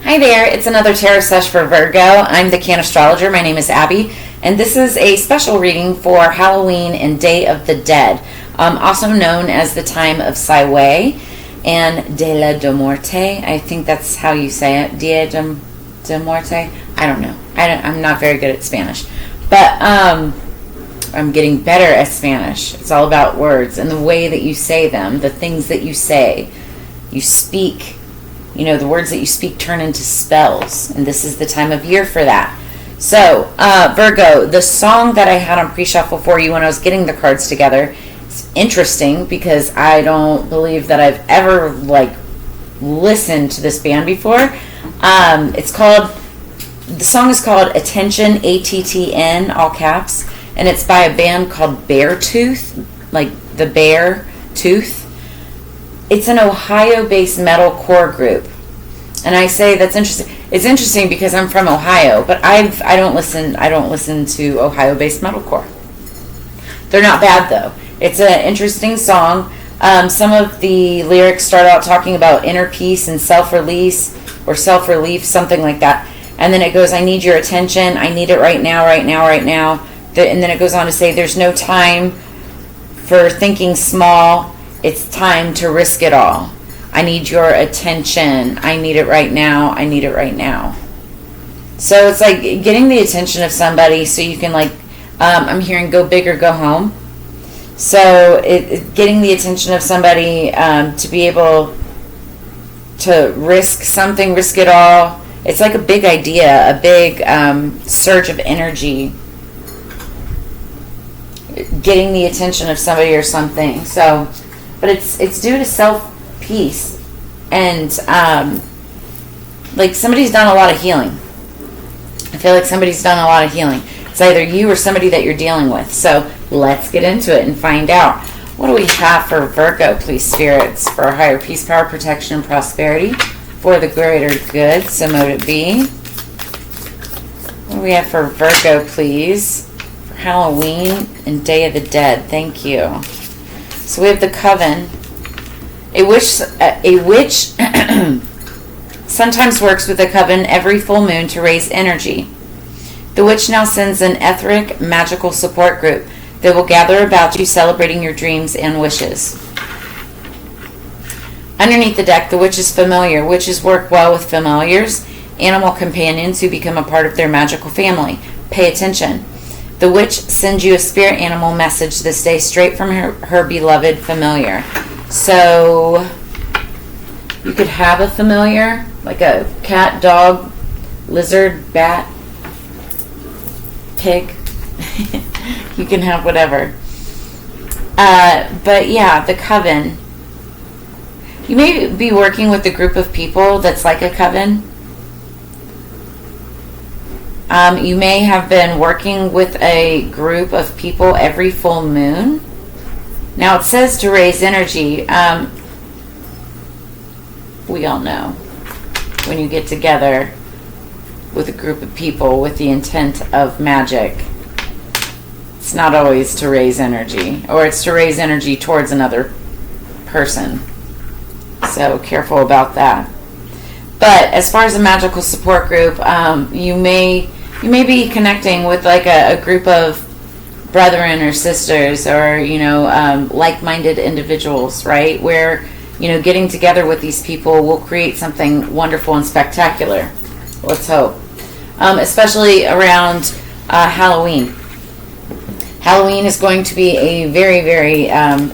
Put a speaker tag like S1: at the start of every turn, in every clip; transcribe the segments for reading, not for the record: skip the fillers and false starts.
S1: Hi there, it's another tarot sesh for Virgo. I'm the Cannastrologer. My name is Abby, and this is a special reading for Halloween and Day of the Dead, also known as the time of Siway and Dia de Muerte. I think that's how you say it, Dia de Muerte. I don't know. I'm not very good at Spanish, but I'm getting better at Spanish. It's all about words and the way that you say them, the things that you say. You speak. You know, the words that you speak turn into spells, and this is the time of year for that. So, Virgo, the song that I had on pre-shuffle for you when I was getting the cards together is interesting because I don't believe that I've ever, listened to this band before. The song is called Attention, ATTN, all caps, and it's by a band called Beartooth, like the bear tooth. It's an Ohio-based metalcore group, and I say that's interesting. It's interesting because I'm from Ohio, but I don't listen to Ohio-based metalcore. They're not bad though. It's an interesting song. Some of the lyrics start out talking about inner peace and self-release or self-relief, something like that, and then it goes, "I need your attention. I need it right now, right now, right now." And then it goes on to say, "There's no time for thinking small. It's time to risk it all. I need your attention. I need it right now. I need it right now." So it's like getting the attention of somebody so you can I'm hearing go big or go home. So getting the attention of somebody to be able to risk something, risk it all. It's like a big idea, a big surge of energy. Getting the attention of somebody or something. So... But it's due to self-peace, and somebody's done a lot of healing. I feel like somebody's done a lot of healing. It's either you or somebody that you're dealing with. So let's get into it and find out. What do we have for Virgo, please, spirits, for higher peace, power, protection, and prosperity, for the greater good, so mote it be. What do we have for Virgo, please, for Halloween and Day of the Dead? Thank you. So we have the coven. A witch sometimes works with a coven every full moon to raise energy. The witch now sends an etheric magical support group that will gather about you, celebrating your dreams and wishes. Underneath the deck, the witch is familiar. Witches work well with familiars, animal companions who become a part of their magical family. Pay attention. The witch sends you a spirit animal message this day straight from her beloved familiar. So you could have a familiar, like a cat, dog, lizard, bat, pig. You can have whatever. But yeah, the coven. You may be working with a group of people that's like a coven. You may have been working with a group of people every full moon. Now it says to raise energy. We all know when you get together with a group of people with the intent of magic, it's not always to raise energy, or it's to raise energy towards another person. So careful about that. But as far as a magical support group, you may be connecting with a group of brethren or sisters, or like-minded individuals, right? Where getting together with these people will create something wonderful and spectacular. Let's hope, especially around Halloween. Halloween is going to be a very, very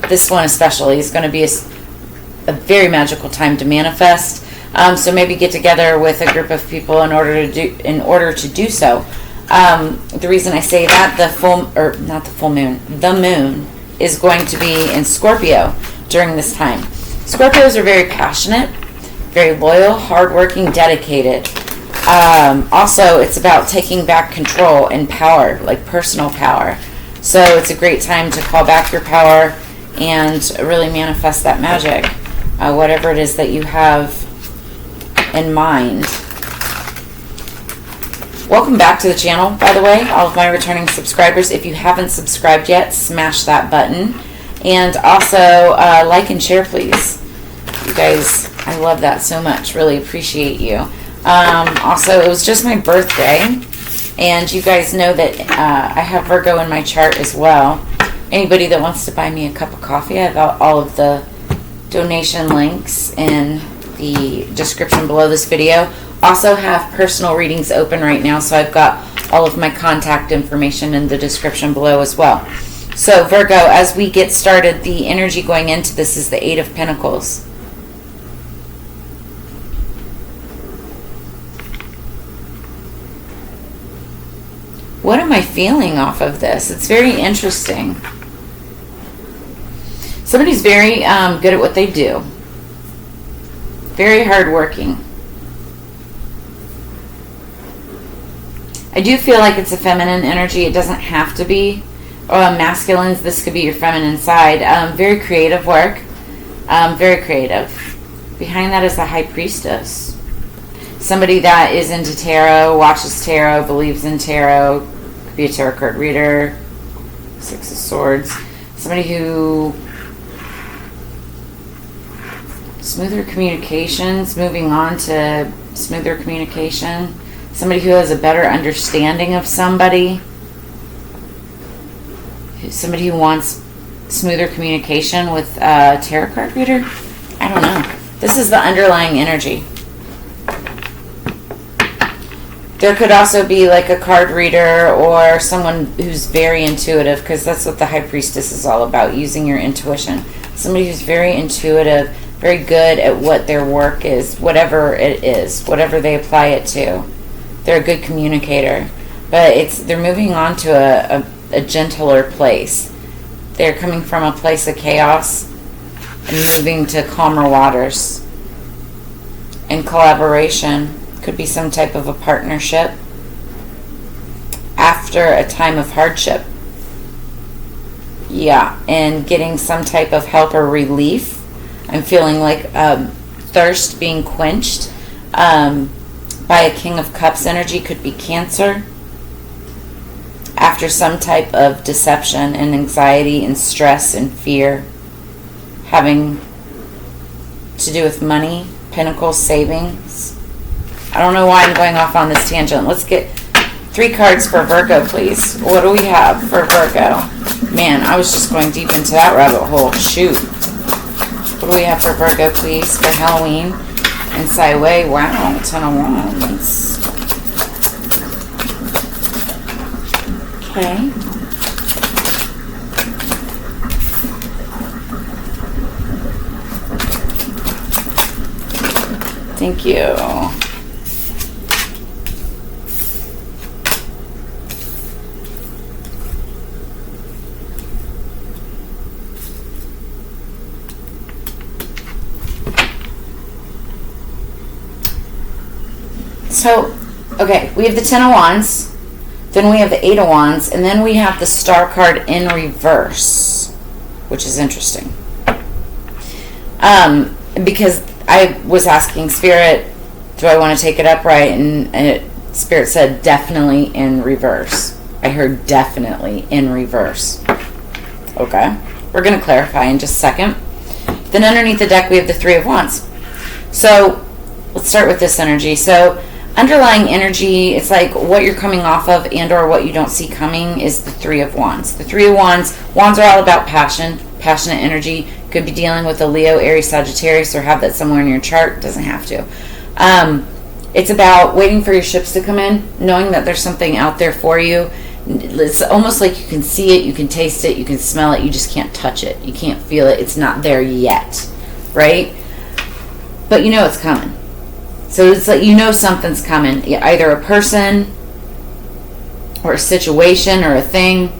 S1: this one especially is going to be a very magical time to manifest. So maybe get together with a group of people in order to do so. The reason I say that, the moon is going to be in Scorpio during this time. Scorpios are very passionate, very loyal, hardworking, dedicated. Also, it's about taking back control and power, like personal power. So it's a great time to call back your power and really manifest that magic, whatever it is that you have in mind. Welcome back to the channel, by the way, all of my returning subscribers. If you haven't subscribed yet, smash that button. And also, like and share, please. You guys, I love that so much. Really appreciate you. Also, it was just my birthday, and you guys know that I have Virgo in my chart as well. Anybody that wants to buy me a cup of coffee, I have all of the donation links in the description below this video. Also have personal readings open right now, so I've got all of my contact information in the description below as well. So Virgo, as we get started, the energy going into this is the Eight of Pentacles. What am I feeling off of this? It's very interesting. Somebody's very good at what they do. Very hardworking. I do feel like it's a feminine energy. It doesn't have to be. Masculines, this could be your feminine side. Very creative work. Very creative. Behind that is the High Priestess. Somebody that is into tarot, watches tarot, believes in tarot. Could be a tarot card reader. Six of Swords. Somebody who... Smoother communications, moving on to smoother communication. Somebody who has a better understanding of somebody. Somebody who wants smoother communication with a tarot card reader. I don't know. This is the underlying energy. There could also be like a card reader or someone who's very intuitive, because that's what the High Priestess is all about, using your intuition. Somebody who's very intuitive, very good at what their work is, whatever it is, whatever they apply it to. They're a good communicator, but they're moving on to a gentler place. They're coming from a place of chaos and moving to calmer waters. And collaboration could be some type of a partnership after a time of hardship. Yeah, and getting some type of help or relief. I'm feeling like thirst being quenched by a King of Cups energy. Could be Cancer. After some type of deception and anxiety and stress and fear having to do with money, Pentacles, savings. I don't know why I'm going off on this tangent. Let's get 3 cards for Virgo, please. What do we have for Virgo? Man, I was just going deep into that rabbit hole. Shoot. What do we have for Virgo, please, for Halloween and Siway? Wow, 10 of Wands. Okay. Thank you. So, okay, we have the 10 of Wands, then we have the 8 of Wands, and then we have the Star card in reverse, which is interesting. Because I was asking Spirit, do I want to take it upright? And Spirit said definitely in reverse. I heard definitely in reverse. Okay, we're going to clarify in just a second. Then underneath the deck we have the 3 of Wands. So let's start with this energy. So underlying energy, it's like what you're coming off of and or what you don't see coming is the 3 of Wands. The 3 of Wands are all about passion, passionate energy. Could be dealing with a Leo, Aries, Sagittarius, or have that somewhere in your chart. Doesn't have to. It's about waiting for your ships to come in, knowing that there's something out there for you. It's almost like you can see it, you can taste it, you can smell it, you just can't touch it. You can't feel it. It's not there yet, right? But you know it's coming. So it's like you know something's coming. Either a person or a situation or a thing.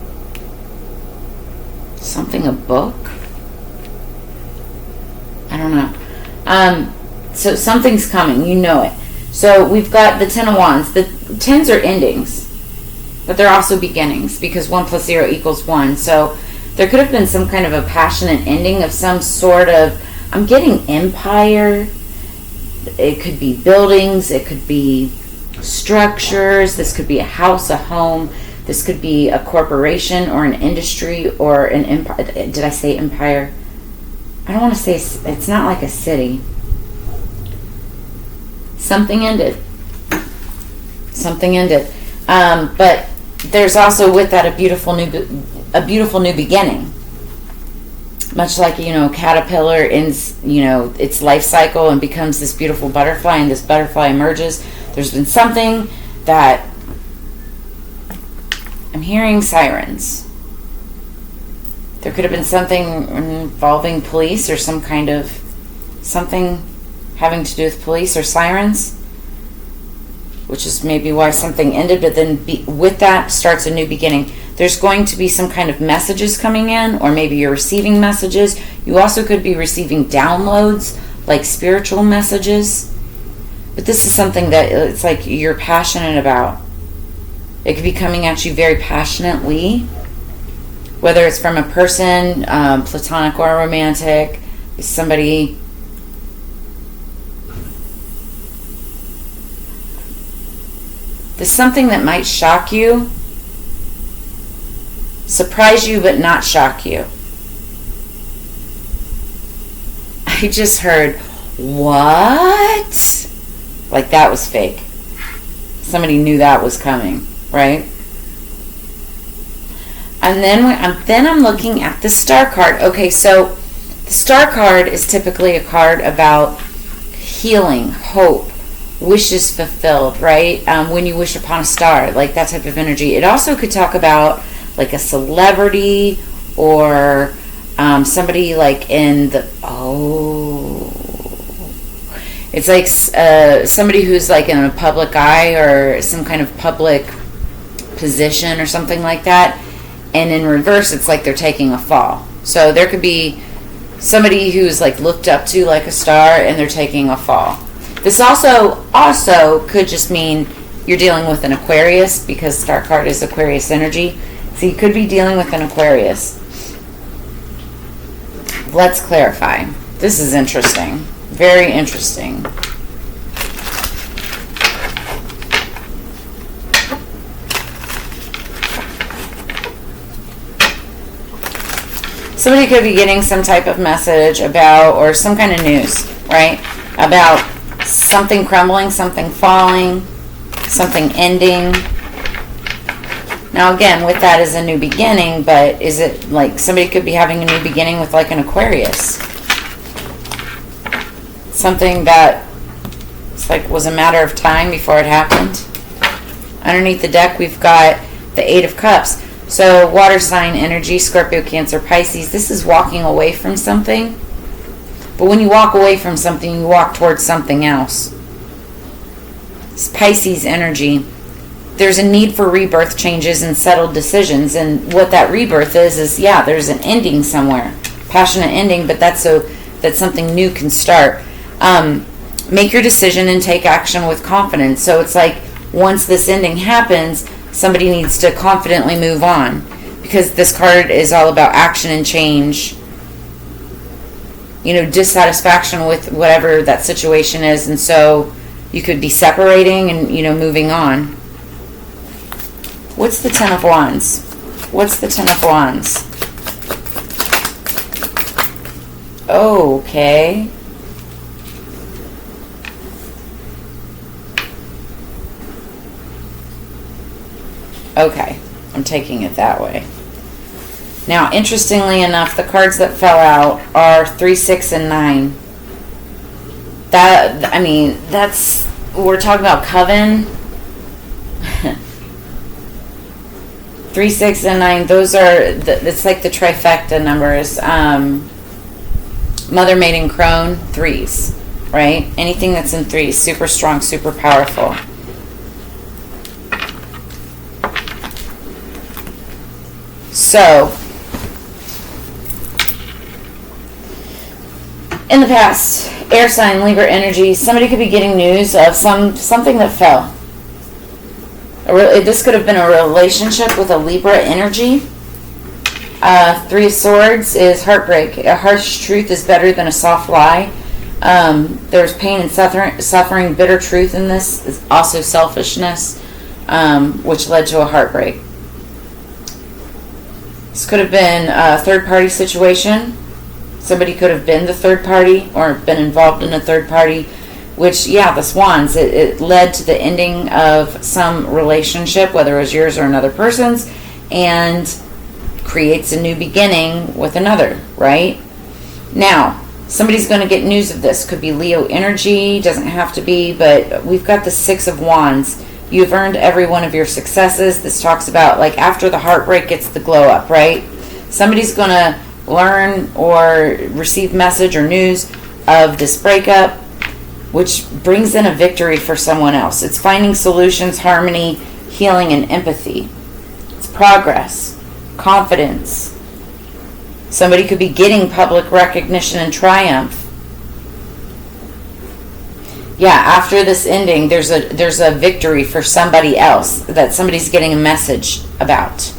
S1: Something, a book. I don't know. So something's coming. You know it. So we've got the 10 of Wands. The 10s are endings, but they're also beginnings because 1 + 0 = 1. So there could have been some kind of a passionate ending of some sort of, I'm getting empire. It could be buildings. It could be structures. This could be a house, a home. This could be a corporation or an industry or an empire. Did I say empire? I don't want to say, it's not like a city. Something ended. Something ended. But there's also with that a beautiful new beginning. Much like, caterpillar ends, its life cycle and becomes this beautiful butterfly, and this butterfly emerges. There's been something that I'm hearing sirens. There could have been something involving police or some kind of something having to do with police or sirens, which is maybe why something ended, but then with that starts a new beginning. There's going to be some kind of messages coming in, or maybe you're receiving messages. You also could be receiving downloads, like spiritual messages. But this is something that it's like you're passionate about. It could be coming at you very passionately, whether it's from a person, platonic or romantic, somebody. There's something that might shock you, surprise you but not shock you. I just heard, what? Like that was fake. Somebody knew that was coming, right? And then I'm looking at the star card. Okay, so the star card is typically a card about healing, hope, wishes fulfilled, right? When you wish upon a star, like that type of energy. It also could talk about like a celebrity or somebody like in the it's like somebody who's like in a public eye or some kind of public position or something like that. And in reverse, it's like they're taking a fall. So there could be somebody who's like looked up to like a star and they're taking a fall. This also could just mean you're dealing with an Aquarius, because star card is Aquarius energy. So you could be dealing with an Aquarius. Let's clarify. This is interesting. Very interesting. Somebody could be getting some type of message about, or some kind of news, right? About something crumbling, something falling, something ending. Now again, with that is a new beginning, but is it like somebody could be having a new beginning with like an Aquarius? Something that it's like was a matter of time before it happened. Underneath the deck we've got the Eight of Cups. So water sign energy, Scorpio, Cancer, Pisces. This is walking away from something. But when you walk away from something, you walk towards something else. It's Pisces energy. There's a need for rebirth, changes, and settled decisions. And what that rebirth is yeah, there's an ending somewhere. Passionate ending, but that's so that something new can start. Make your decision and take action with confidence. So it's like once this ending happens, somebody needs to confidently move on, because this card is all about action and change. Dissatisfaction with whatever that situation is, and so you could be separating and moving on. What's the Ten of Wands? What's the Ten of Wands? Okay. Okay, I'm taking it that way. Now, interestingly enough, the cards that fell out are 3, 6, and 9. We're talking about coven. 3, 6, and 9, those are, it's like the trifecta numbers. Mother, Maiden, Crone, 3s, right? Anything that's in 3s, super strong, super powerful. So, in the past, air sign, Libra energy, somebody could be getting news of something that fell. This could have been a relationship with a Libra energy. 3 of Swords is heartbreak. A harsh truth is better than a soft lie. There's pain and suffering. Bitter truth in this is also selfishness, which led to a heartbreak. This could have been a third-party situation. Somebody could have been the third party or been involved in a third party. which, yeah, the Swans, it led to the ending of some relationship, whether it was yours or another person's, and creates a new beginning with another, right? Now, somebody's going to get news of this. Could be Leo energy, doesn't have to be, but we've got the Six of Wands. You've earned every one of your successes. This talks about, like, after the heartbreak gets the glow up, right? Somebody's going to learn or receive message or news of this breakup, which brings in a victory for someone else. It's finding solutions, harmony, healing, and empathy. It's progress, confidence. Somebody could be getting public recognition and triumph. Yeah, after this ending, there's a victory for somebody else that somebody's getting a message about.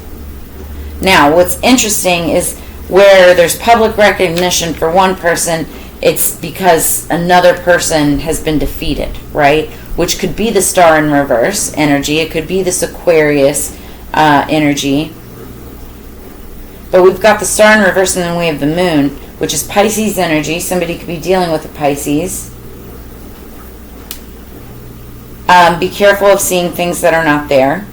S1: Now, what's interesting is where there's public recognition for one person, it's because another person has been defeated, right? Which could be the Star in reverse energy. It could be this Aquarius energy. But we've got the Star in reverse, and then we have the Moon, which is Pisces energy. Somebody could be dealing with a Pisces. Be careful of seeing things that are not there.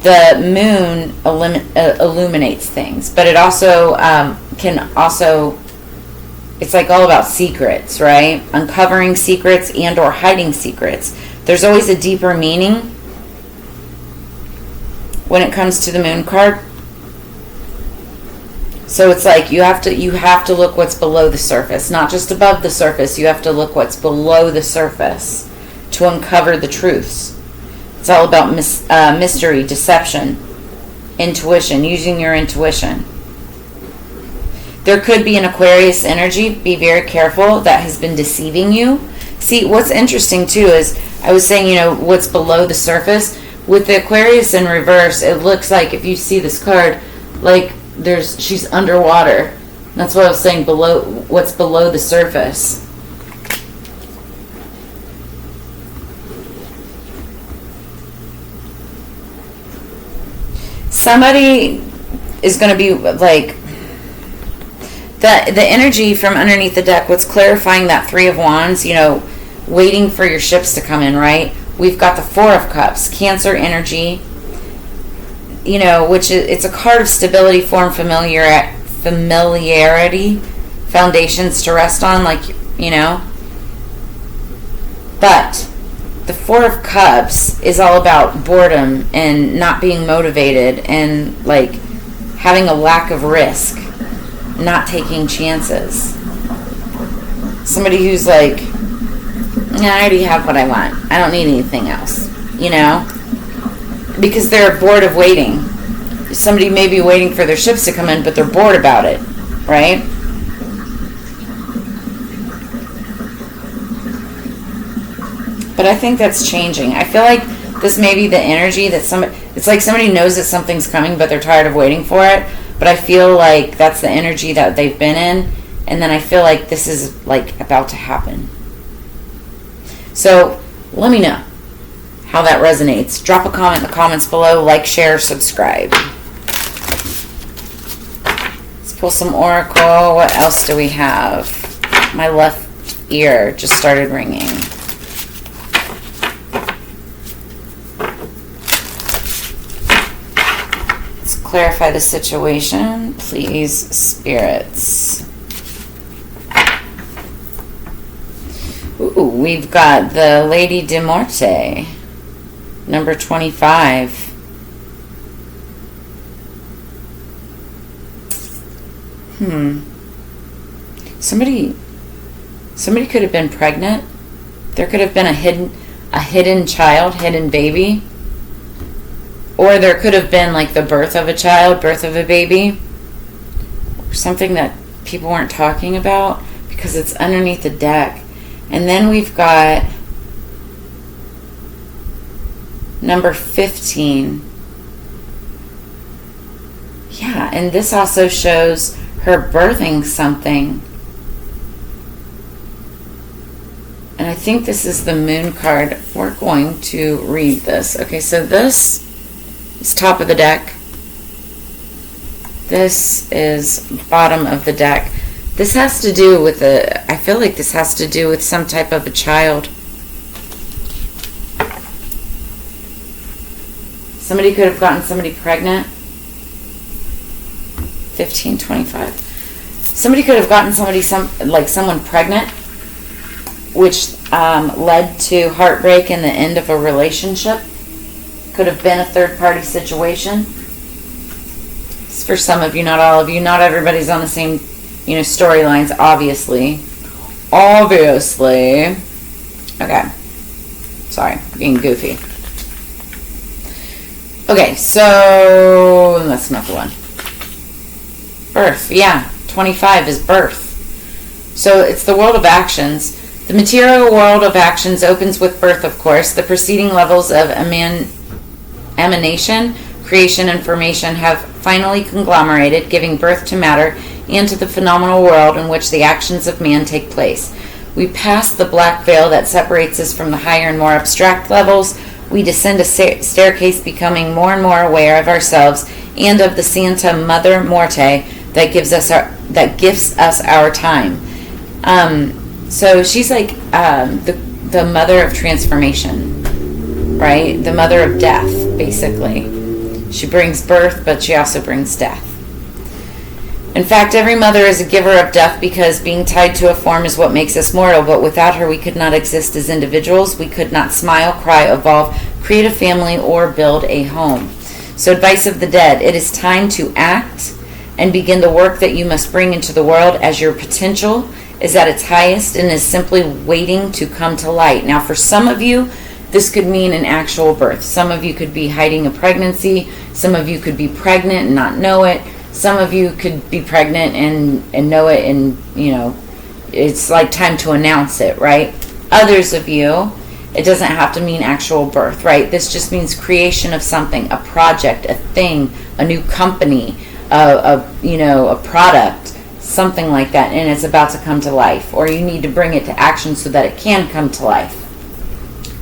S1: The Moon illuminates things, but it also it's like all about secrets, right? Uncovering secrets and or hiding secrets. There's always a deeper meaning when it comes to the Moon card. So it's like you have to look what's below the surface, not just above the surface. You have to look what's below the surface to uncover the truths. It's all about mystery, deception, intuition, using your intuition. There could be an Aquarius energy. Be very careful. That has been deceiving you. See, what's interesting too is I was saying, what's below the surface. With the Aquarius in reverse, it looks like, if you see this card, like she's underwater. That's what I was saying, what's below the surface. Somebody is going to be like, the energy from underneath the deck, what's clarifying that Three of Wands, waiting for your ships to come in, right? We've got the Four of Cups, Cancer energy, which it's a card of stability, form, familiarity, foundations to rest on, But the Four of Cups is all about boredom and not being motivated and having a lack of risk, not taking chances. Somebody who's like, I already have what I want. I don't need anything else, because they're bored of waiting. Somebody may be waiting for their ships to come in, but they're bored about it, right? But I think that's changing. I feel like this may be the energy that it's like somebody knows that something's coming, but they're tired of waiting for it. But I feel like that's the energy that they've been in. And then I feel like this is about to happen. So let me know how that resonates. Drop a comment in the comments below. Like, share, subscribe. Let's pull some oracle. What else do we have? My left ear just started ringing. Let's clarify the situation, please, spirits. Ooh, we've got the Lady de Morte, number 25. Somebody could have been pregnant. There could have been a hidden child, hidden baby. Or there could have been the birth of a child, birth of a baby. Something that people weren't talking about because it's underneath the deck. And then we've got number 15. Yeah, and this also shows her birthing something. And I think this is the Moon card. We're going to read this. Okay, so this is top of the deck. This is bottom of the deck. This has to do with I feel like this has to do with some type of a child. Somebody could have gotten somebody pregnant. 1525. Somebody could have gotten someone pregnant, which led to heartbreak and the end of a relationship. Could have been a third-party situation. It's for some of you, not all of you. Not everybody's on the same, storylines, obviously. Obviously. Okay. Sorry, I'm being goofy. Okay, so that's not the one. Birth, yeah. 25 is birth. So it's the world of actions. The material world of actions opens with birth, of course. The preceding levels of emanation, creation, and formation have finally conglomerated, giving birth to matter and to the phenomenal world in which the actions of man take place. We pass the black veil that separates us from the higher and more abstract levels. We descend a staircase, becoming more and more aware of ourselves and of the Santa Mother Morte that gifts us our time. So she's like the mother of transformation, right? The mother of death, basically. She brings birth, but she also brings death. In fact, every mother is a giver of death because being tied to a form is what makes us mortal, but without her we could not exist as individuals. We could not smile, cry, evolve, create a family, or build a home. So advice of the dead, it is time to act and begin the work that you must bring into the world as your potential is at its highest and is simply waiting to come to light. Now, for some of you, this could mean an actual birth. Some of you could be hiding a pregnancy. Some of you could be pregnant and not know it. Some of you could be pregnant and know it, and, it's like time to announce it, right? Others of you, it doesn't have to mean actual birth, right? This just means creation of something, a project, a thing, a new company, a product, something like that, and it's about to come to life, or you need to bring it to action so that it can come to life.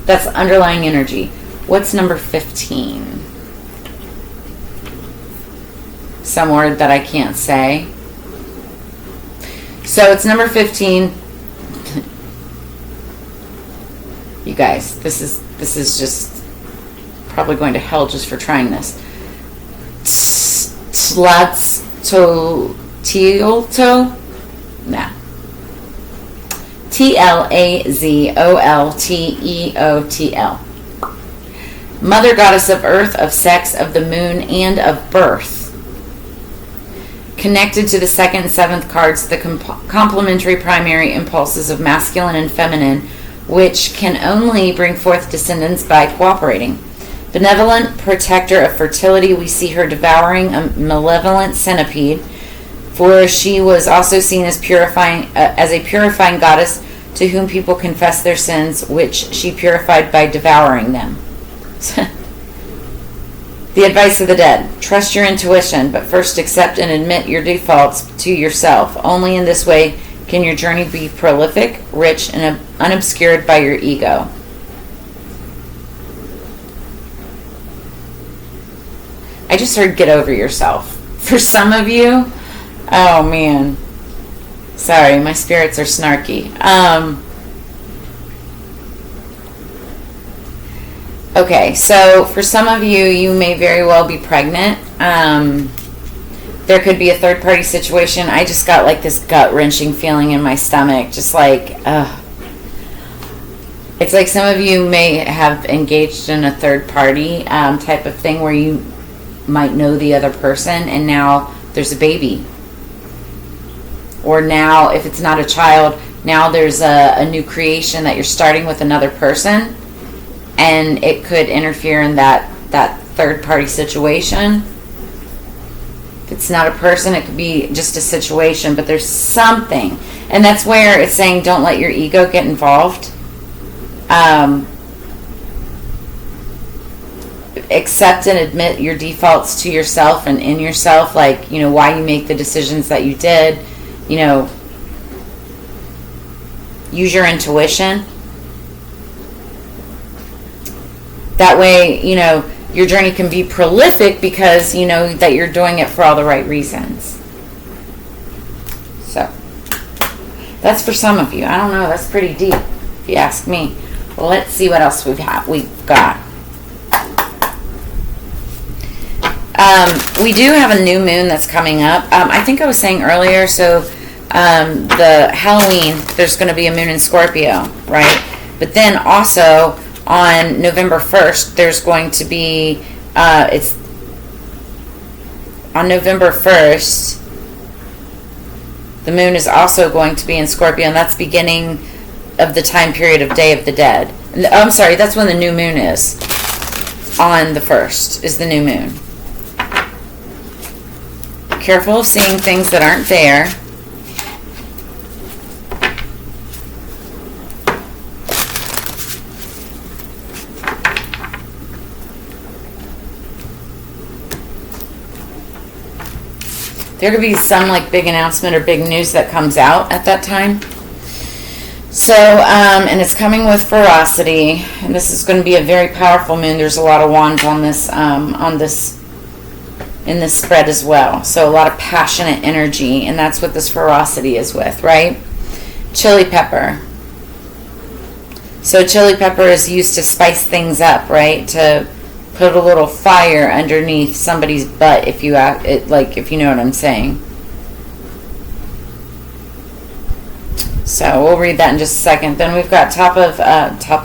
S1: That's underlying energy. What's number 15? Some word that I can't say. So it's number 15. You guys, this is just probably going to hell just for trying this. Tlazolteotl? Nah. Tlazolteotl. Mother goddess of earth, of sex, of the moon, and of birth. Connected to the second and seventh cards, the complementary primary impulses of masculine and feminine, which can only bring forth descendants by cooperating. Benevolent protector of fertility, we see her devouring a malevolent centipede, for she was also seen as a purifying goddess to whom people confess their sins, which she purified by devouring them. The advice of the dead. Trust your intuition, but first accept and admit your defaults to yourself. Only in this way can your journey be prolific, rich, and unobscured by your ego. I just heard get over yourself. For some of you, oh man. Sorry, my spirits are snarky. Okay, so for some of you, you may very well be pregnant. There could be a third-party situation. I just got like this gut-wrenching feeling in my stomach, just like, it's like some of you may have engaged in a third-party type of thing where you might know the other person, and now there's a baby. Or now, if it's not a child, now there's a new creation that you're starting with another person. And it could interfere in that third-party situation. If it's not a person, it could be just a situation, but there's something. And that's where it's saying don't let your ego get involved. Accept and admit your defaults to yourself and in yourself, like, why you make the decisions that you did. Use your intuition. That way, your journey can be prolific because you know that you're doing it for all the right reasons. So, That's for some of you. I don't know. That's pretty deep, if you ask me. Well, let's see what else we've got. We do have a new moon that's coming up. I think I was saying earlier, so the Halloween, there's going to be a moon in Scorpio, right? But then also on November 1st, there's going to be, it's on November 1st, the moon is also going to be in Scorpio, and that's beginning of the time period of Day of the Dead. I'm sorry, that's when the new moon is. On the 1st is the new moon. Careful of seeing things that aren't there. There could be some like big announcement or big news that comes out at that time. So, and it's coming with ferocity, and this is going to be a very powerful moon. There's a lot of wands on this, in this spread as well. So a lot of passionate energy, and that's what this ferocity is with, right? Chili pepper. So chili pepper is used to spice things up, right? To put a little fire underneath somebody's butt, if you if you know what I'm saying. So we'll read that in just a second. Then we've got top of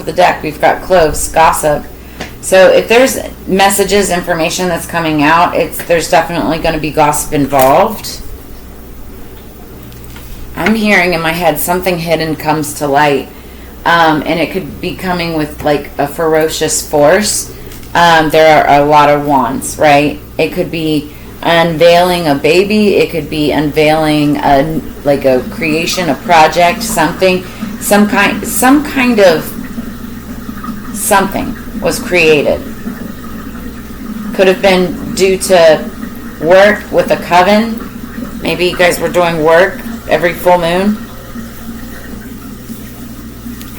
S1: the deck. We've got cloves, gossip. So if there's messages, information that's coming out, there's definitely going to be gossip involved. I'm hearing in my head something hidden comes to light, and it could be coming with like a ferocious force. There are a lot of wands, right? It could be unveiling a baby. It could be unveiling a creation, a project, some kind of something was created. Could have been due to work with a coven. Maybe you guys were doing work every full moon.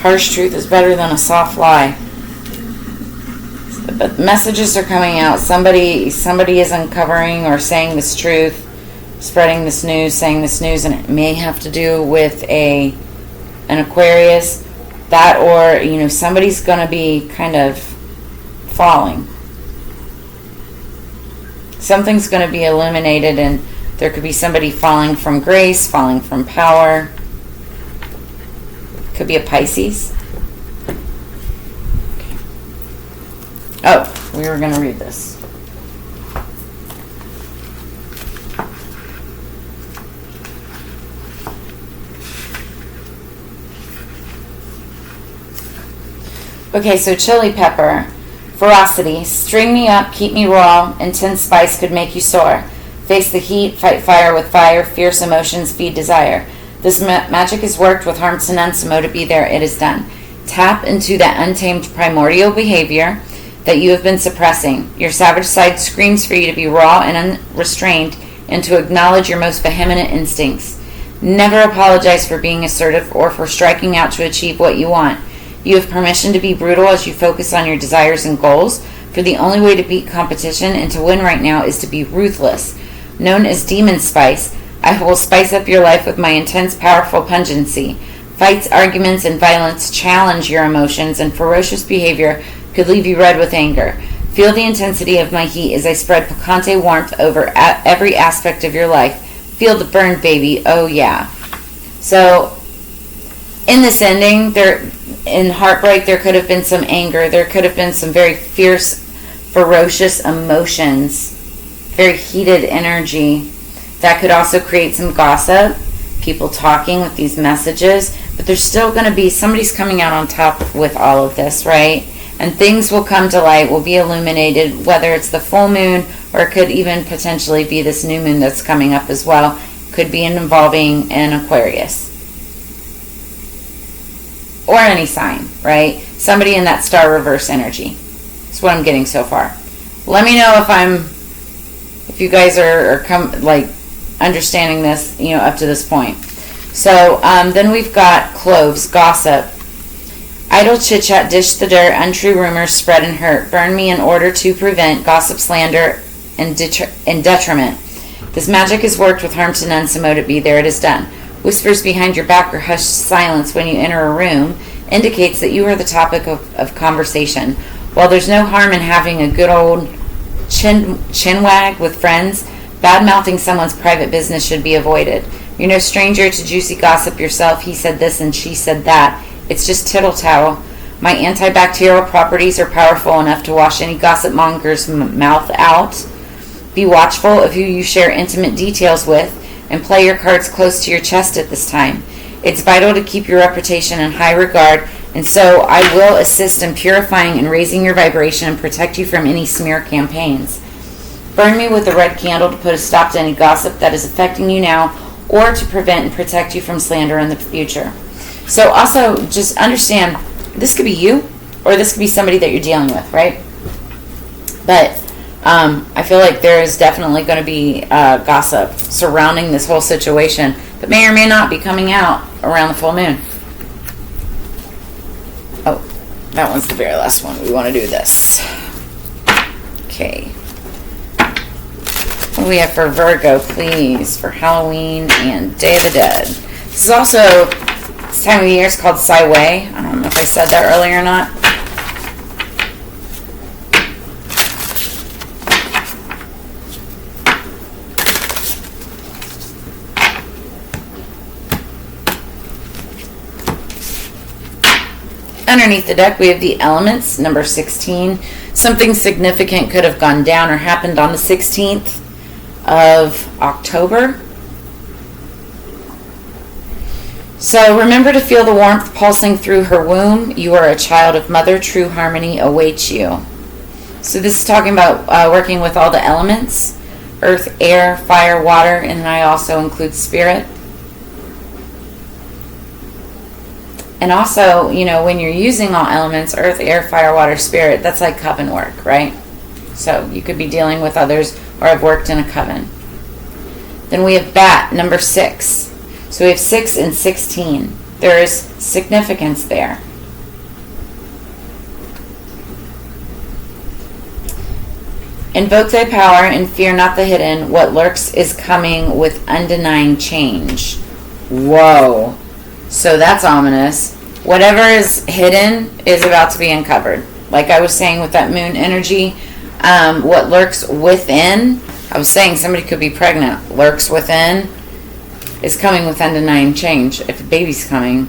S1: Harsh truth is better than a soft lie. But messages are coming out. Somebody is uncovering or saying this truth, spreading this news, saying this news, and it may have to do with an Aquarius. That, or somebody's going to be kind of falling. Something's going to be illuminated, and there could be somebody falling from grace, falling from power. Could be a Pisces. Oh, we were going to read this. Okay, so chili pepper, ferocity, string me up, keep me raw, intense spice could make you sore. Face the heat, fight fire with fire, fierce emotions, feed desire. This magic is worked with harm to none, so mote it be there, it is done. Tap into that untamed primordial behavior that you have been suppressing. Your savage side screams for you to be raw and unrestrained and to acknowledge your most vehement instincts. Never apologize for being assertive or for striking out to achieve what you want. You have permission to be brutal as you focus on your desires and goals, for the only way to beat competition and to win right now is to be ruthless. Known as demon spice, I will spice up your life with my intense, powerful pungency. Fights, arguments, and violence challenge your emotions, and ferocious behavior could leave you red with anger. Feel the intensity of my heat as I spread picante warmth over every aspect of your life. Feel the burn, baby. Oh, yeah. So, in this ending, in heartbreak, there could have been some anger. There could have been some very fierce, ferocious emotions, very heated energy. That could also create some gossip, people talking with these messages. But there's still going to be, somebody's coming out on top with all of this, right? And things will come to light, will be illuminated, whether it's the full moon or it could even potentially be this new moon that's coming up as well. Could be involving an Aquarius. Or any sign, right? Somebody in that star reverse energy. That's what I'm getting so far. Let me know if you guys are understanding this, up to this point. So then we've got cloves, gossip. Idle chit-chat, dish the dirt, untrue rumors spread and hurt. Burn me in order to prevent gossip, slander, and detriment. This magic is worked with harm to none, so mote it be there, it is done. Whispers behind your back or hushed silence when you enter a room indicates that you are the topic of conversation. While there's no harm in having a good old chin wag with friends, bad-mouthing someone's private business should be avoided. You're no stranger to juicy gossip yourself. He said this and she said that. It's just tittle-tattle. My antibacterial properties are powerful enough to wash any gossip monger's mouth out. Be watchful of who you share intimate details with, and play your cards close to your chest at this time. It's vital to keep your reputation in high regard, and so I will assist in purifying and raising your vibration and protect you from any smear campaigns. Burn me with a red candle to put a stop to any gossip that is affecting you now, or to prevent and protect you from slander in the future. So also just understand, this could be you, or this could be somebody that you're dealing with, right? But I feel like there is definitely going to be gossip surrounding this whole situation that may or may not be coming out around the full moon. Oh, that one's the very last one. We want to do this. Okay. What do we have for Virgo, please, for Halloween and Day of the Dead? This is also, this time of year is called Saiwei. I don't know if I said that earlier or not. Underneath the deck, we have the elements, number 16. Something significant could have gone down or happened on the 16th of October. So remember to feel the warmth pulsing through her womb. You are a child of mother. True harmony awaits you. So this is talking about working with all the elements: earth, air, fire, water, and then I also include spirit. And also, you know, when you're using all elements, earth, air, fire, water, spirit, that's like coven work, right? So you could be dealing with others or have worked in a coven. Then we have bat, number 6. So we have 6 and 16. There is significance there. Invoke thy power and fear not the hidden. What lurks is coming with undenying change. Whoa. So that's ominous. Whatever is hidden is about to be uncovered. Like I was saying with that moon energy, what lurks within, I was saying somebody could be pregnant. Lurks within is coming with undenying change. If a baby's coming,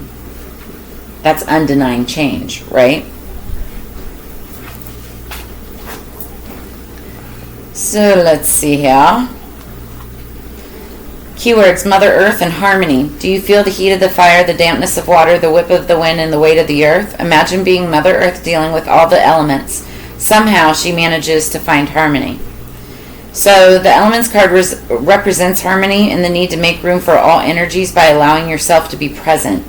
S1: that's undenying change, right? So let's see here. Keywords: Mother Earth and harmony. Do you feel the heat of the fire, the dampness of water, the whip of the wind, and the weight of the earth? Imagine being Mother Earth dealing with all the elements. Somehow she manages to find harmony. So the elements card represents harmony and the need to make room for all energies by allowing yourself to be present.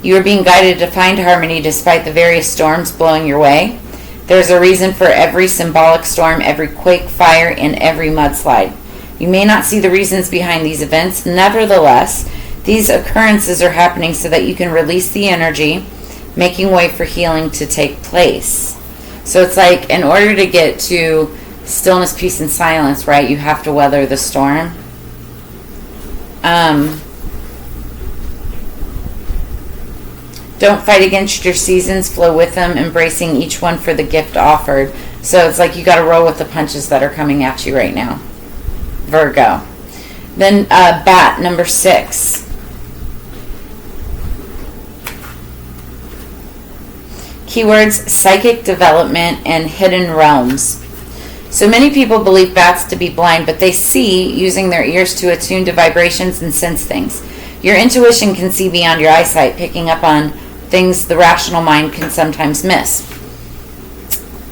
S1: You are being guided to find harmony despite the various storms blowing your way. There's a reason for every symbolic storm, every quake, fire, and every mudslide. You may not see the reasons behind these events. Nevertheless, these occurrences are happening so that you can release the energy, making way for healing to take place. So it's like, in order to get to stillness, peace, and silence, right, you have to weather the storm. Don't fight against your seasons, flow with them, embracing each one for the gift offered. So it's like you got to roll with the punches that are coming at you right now. Virgo. Then bat, number 6. Keywords: psychic development and hidden realms. So many people believe bats to be blind, but they see using their ears to attune to vibrations and sense things. Your intuition can see beyond your eyesight, picking up on things the rational mind can sometimes miss.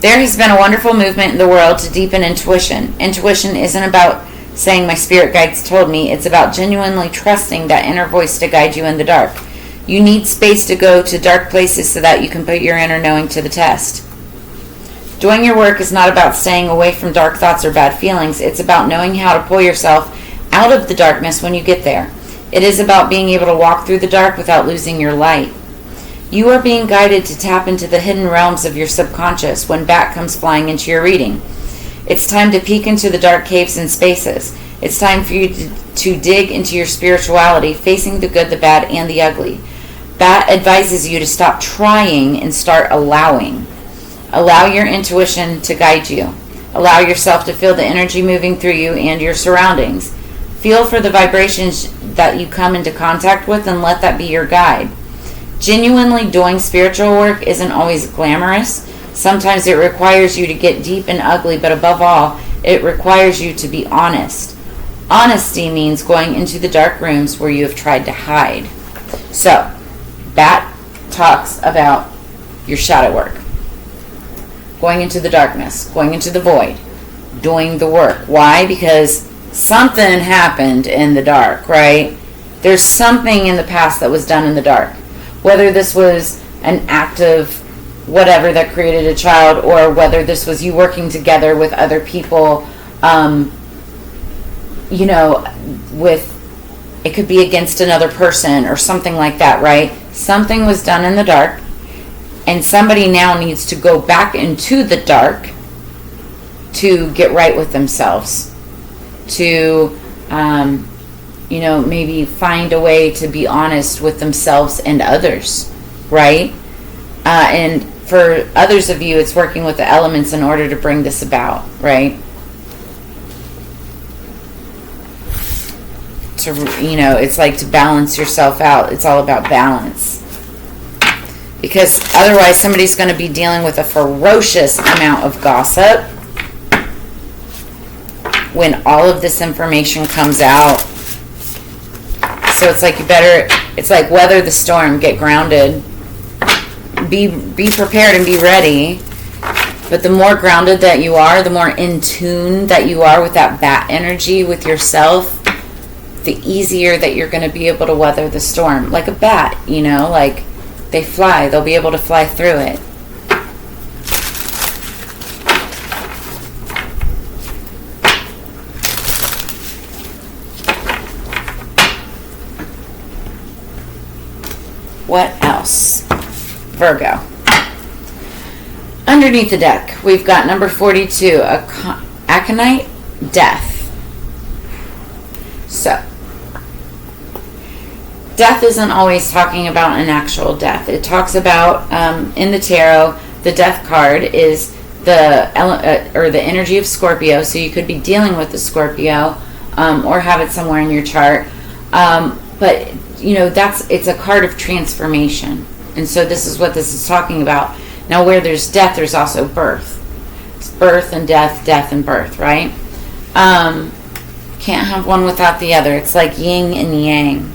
S1: There has been a wonderful movement in the world to deepen intuition. Intuition isn't about saying my spirit guides told me. It's about genuinely trusting that inner voice to guide you in the dark. You need space to go to dark places so that you can put your inner knowing to the test. Doing your work is not about staying away from dark thoughts or bad feelings. It's about knowing how to pull yourself out of the darkness when you get there. It is about being able to walk through the dark without losing your light. You are being guided to tap into the hidden realms of your subconscious when Bat comes flying into your reading. It's time to peek into the dark caves and spaces. It's time for you to dig into your spirituality, facing the good, the bad, and the ugly. Bat advises you to stop trying and start allowing. Allow your intuition to guide you. Allow yourself to feel the energy moving through you and your surroundings. Feel for the vibrations that you come into contact with and let that be your guide. Genuinely doing spiritual work isn't always glamorous. Sometimes it requires you to get deep and ugly, but above all, it requires you to be honest. Honesty means going into the dark rooms where you have tried to hide. So, Bat talks about your shadow work. Going into the darkness, going into the void, doing the work. Why? Because something happened in the dark, right? There's something in the past that was done in the dark. Whether this was an act of whatever that created a child, or whether this was you working together with other people, it could be against another person or something like that, right? Something was done in the dark, and somebody now needs to go back into the dark to get right with themselves, to maybe find a way to be honest with themselves and others, right? And for others of you, it's working with the elements in order to bring this about, right? It's like to balance yourself out. It's all about balance. Because otherwise somebody's going to be dealing with a ferocious amount of gossip when all of this information comes out. So it's like it's like weather the storm, get grounded, be prepared and be ready. But the more grounded that you are, the more in tune that you are with that bat energy, with yourself, the easier that you're going to be able to weather the storm. Like a bat, like they fly, they'll be able to fly through it. What else? Virgo. Underneath the deck, we've got number 42, aconite, death. So, death isn't always talking about an actual death. It talks about, in the tarot, the death card is the energy of Scorpio. So you could be dealing with the Scorpio, or have it somewhere in your chart. But it's a card of transformation, and so this is what this is talking about. Now, where there's death, there's also birth. It's birth and death, death and birth, right? Can't have one without the other. It's like yin and yang.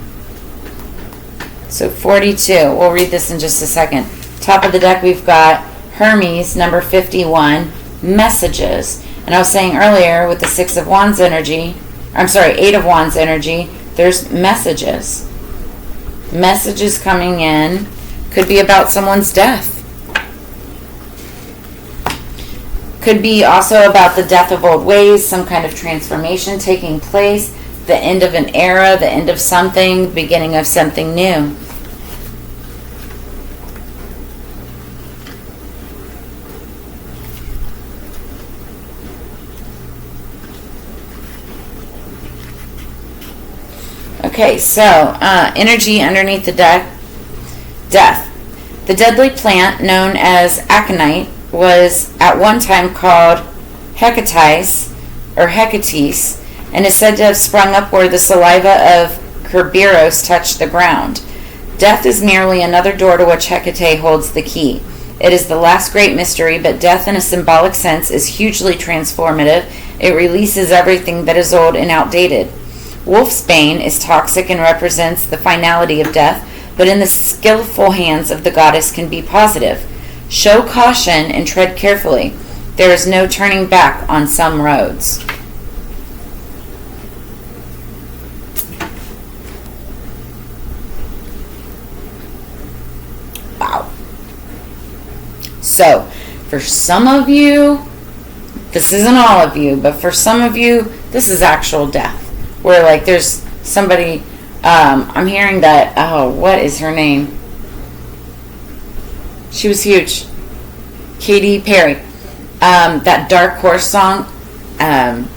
S1: So 42, we'll read this in just a second. Top of the deck, we've got Hermes, number 51, messages. And I was saying earlier with the 8 of Wands energy, there's messages. Messages coming in. Could be about someone's death. Could be also about the death of old ways, some kind of transformation taking place, the end of an era, the end of something, beginning of something new. Okay, so energy underneath the deck, death. The deadly plant known as aconite was at one time called hecatis and is said to have sprung up where the saliva of Kerberos touched the ground. Death is merely another door to which Hecate holds the key. It is the last great mystery, but death in a symbolic sense is hugely transformative. It releases everything that is old and outdated. Wolfsbane is toxic and represents the finality of death, but in the skillful hands of the goddess can be positive. Show caution and tread carefully. There is no turning back on some roads. Wow. So, for some of you, this isn't all of you, but for some of you, this is actual death. Where, like, there's somebody, I'm hearing that, what is her name? She was huge. Katy Perry. That Dark Horse song, I'm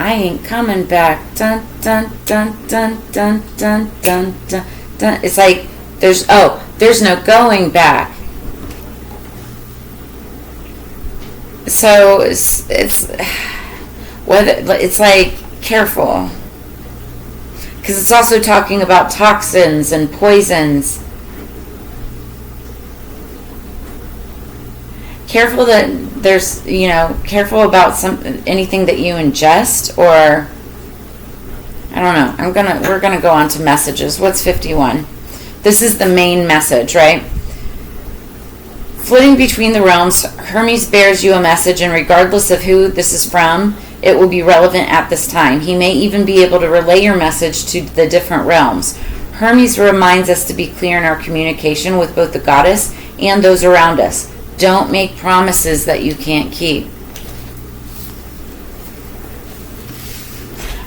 S1: I ain't coming back. Dun, dun, dun, dun, dun, dun, dun, dun, dun. It's like there's no going back. So it's like careful, because it's also talking about toxins and poisons. Careful that there's, careful about anything that you ingest, or I don't know. We're gonna go on to messages. What's 51? This is the main message, right? Flitting between the realms, Hermes bears you a message, and regardless of who this is from, it will be relevant at this time. He may even be able to relay your message to the different realms. Hermes reminds us to be clear in our communication with both the goddess and those around us. Don't make promises that you can't keep.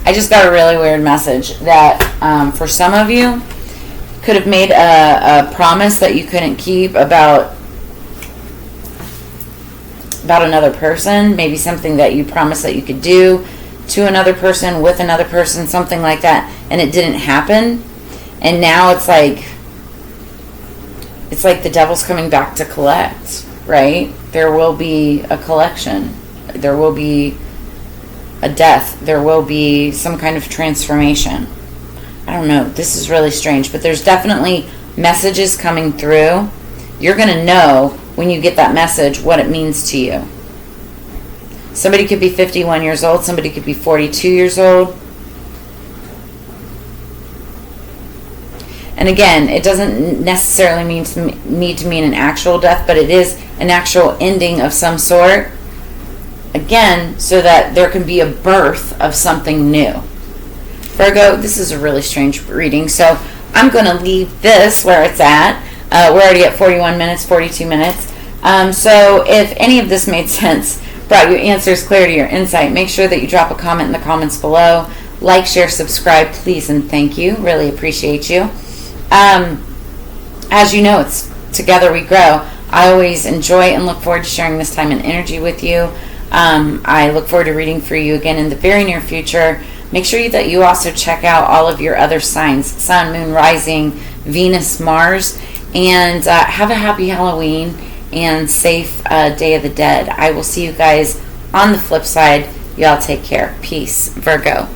S1: I just got a really weird message that for some of you could have made a promise that you couldn't keep about another person, maybe something that you promised that you could do to another person, with another person, something like that, and it didn't happen. And now it's like the devil's coming back to collect, right? There will be a collection. There will be a death. There will be some kind of transformation. I don't know. This is really strange, but there's definitely messages coming through. You're going to know when you get that message what it means to you. Somebody could be 51 years old. Somebody could be 42 years old. And again, it doesn't necessarily need to mean an actual death, but it is an actual ending of some sort. Again, so that there can be a birth of something new. Virgo, this is a really strange reading, so I'm going to leave this where it's at. We're already at 41 minutes, 42 minutes. So if any of this made sense, brought your answers, clarity, or insight, make sure that you drop a comment in the comments below. Like, share, subscribe, please, and thank you. Really appreciate you. As you know, it's Together We Grow. I always enjoy and look forward to sharing this time and energy with you. I look forward to reading for you again in the very near future. Make sure that you also check out all of your other signs, Sun, Moon, Rising, Venus, Mars, and have a happy Halloween and safe Day of the Dead. I will see you guys on the flip side. Y'all take care. Peace. Virgo.